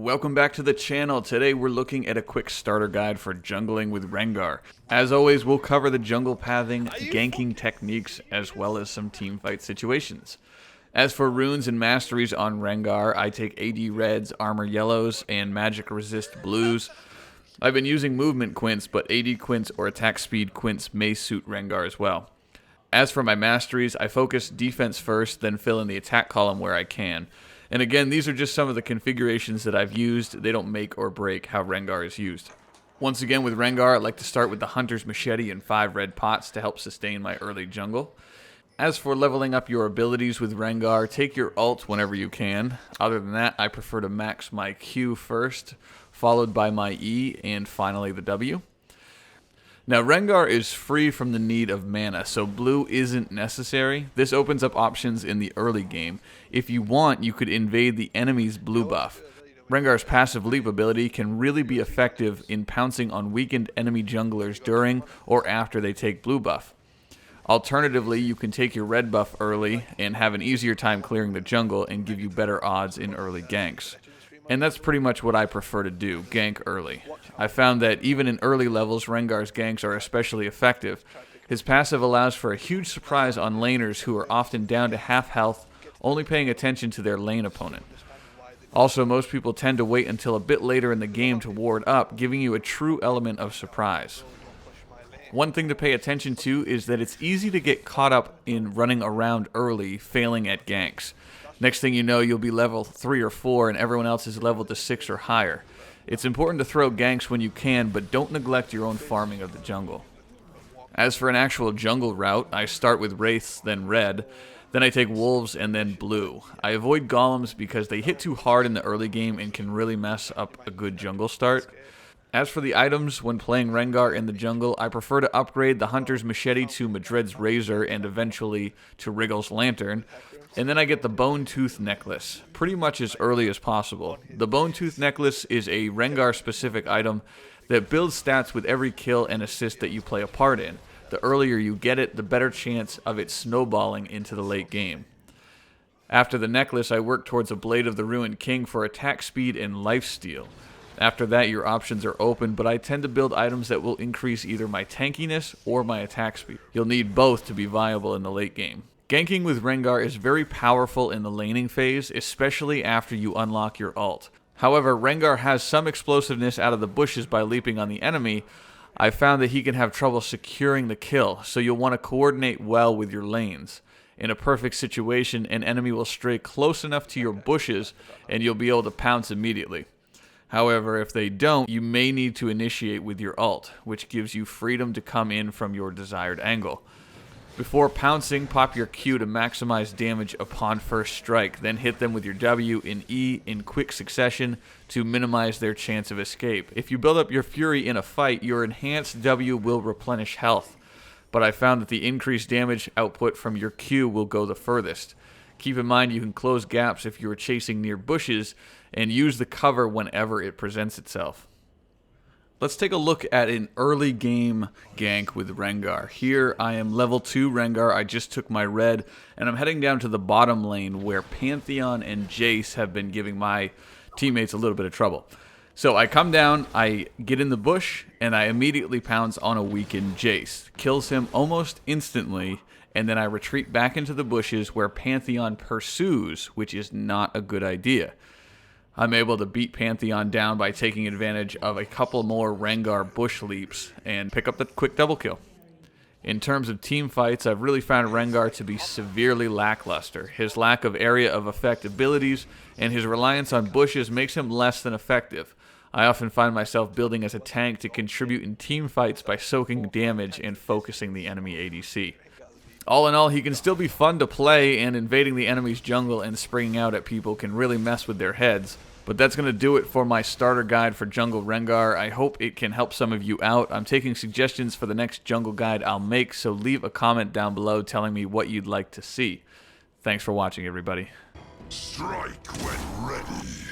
Welcome back to the channel. Today we're looking at a quick starter guide for jungling with Rengar. As always, we'll cover the jungle pathing, ganking techniques, as well as some teamfight situations. As for runes and masteries on Rengar, I take AD reds, armor yellows, and magic resist blues. I've been using movement quints, but AD quints or attack speed quints may suit Rengar as well. As for my masteries, I focus defense first, then fill in the attack column where I can. And again, these are just some of the configurations that I've used. They don't make or break how Rengar is used. Once again, with Rengar, I like to start with the Hunter's Machete and 5 red pots to help sustain my early jungle. As for leveling up your abilities with Rengar, take your ult whenever you can. Other than that, I prefer to max my Q first, followed by my E, and finally the W. Now, Rengar is free from the need of mana, so blue isn't necessary. This opens up options in the early game. If you want, you could invade the enemy's blue buff. Rengar's passive leap ability can really be effective in pouncing on weakened enemy junglers during or after they take blue buff. Alternatively, you can take your red buff early and have an easier time clearing the jungle and give you better odds in early ganks. And that's pretty much what I prefer to do, gank early. I found that even in early levels, Rengar's ganks are especially effective. His passive allows for a huge surprise on laners who are often down to half health, only paying attention to their lane opponent. Also, most people tend to wait until a bit later in the game to ward up, giving you a true element of surprise. One thing to pay attention to is that it's easy to get caught up in running around early, failing at ganks. Next thing you know, you'll be level 3 or 4 and everyone else is leveled to 6 or higher. It's important to throw ganks when you can, but don't neglect your own farming of the jungle. As for an actual jungle route, I start with wraiths, then red, then I take wolves, and then blue. I avoid golems because they hit too hard in the early game and can really mess up a good jungle start. As for the items, when playing Rengar in the jungle, I prefer to upgrade the Hunter's Machete to Madred's Razor and eventually to Wriggle's Lantern. And then I get the Bone Tooth Necklace, pretty much as early as possible. The Bone Tooth Necklace is a Rengar-specific item that builds stats with every kill and assist that you play a part in. The earlier you get it, the better chance of it snowballing into the late game. After the necklace, I work towards a Blade of the Ruined King for attack speed and lifesteal. After that, your options are open, but I tend to build items that will increase either my tankiness or my attack speed. You'll need both to be viable in the late game. Ganking with Rengar is very powerful in the laning phase, especially after you unlock your ult. However, Rengar has some explosiveness out of the bushes by leaping on the enemy. I found that he can have trouble securing the kill, so you'll want to coordinate well with your lanes. In a perfect situation, an enemy will stray close enough to your bushes and you'll be able to pounce immediately. However, if they don't, you may need to initiate with your ult, which gives you freedom to come in from your desired angle. Before pouncing, pop your Q to maximize damage upon first strike, then hit them with your W and E in quick succession to minimize their chance of escape. If you build up your Fury in a fight, your enhanced W will replenish health, but I found that the increased damage output from your Q will go the furthest. Keep in mind you can close gaps if you are chasing near bushes, and use the cover whenever it presents itself. Let's take a look at an early game gank with Rengar. Here I am level 2 Rengar, I just took my red, and I'm heading down to the bottom lane where Pantheon and Jace have been giving my teammates a little bit of trouble. So I come down, I get in the bush, and I immediately pounce on a weakened Jace. Kills him almost instantly, and then I retreat back into the bushes where Pantheon pursues, which is not a good idea. I'm able to beat Pantheon down by taking advantage of a couple more Rengar bush leaps and pick up the quick double kill. In terms of team fights, I've really found Rengar to be severely lackluster. His lack of area of effect abilities and his reliance on bushes makes him less than effective. I often find myself building as a tank to contribute in team fights by soaking damage and focusing the enemy ADC. All in all, he can still be fun to play, and invading the enemy's jungle and springing out at people can really mess with their heads. But that's going to do it for my starter guide for Jungle Rengar. I hope it can help some of you out. I'm taking suggestions for the next jungle guide I'll make, so leave a comment down below telling me what you'd like to see. Thanks for watching, everybody. Strike when ready.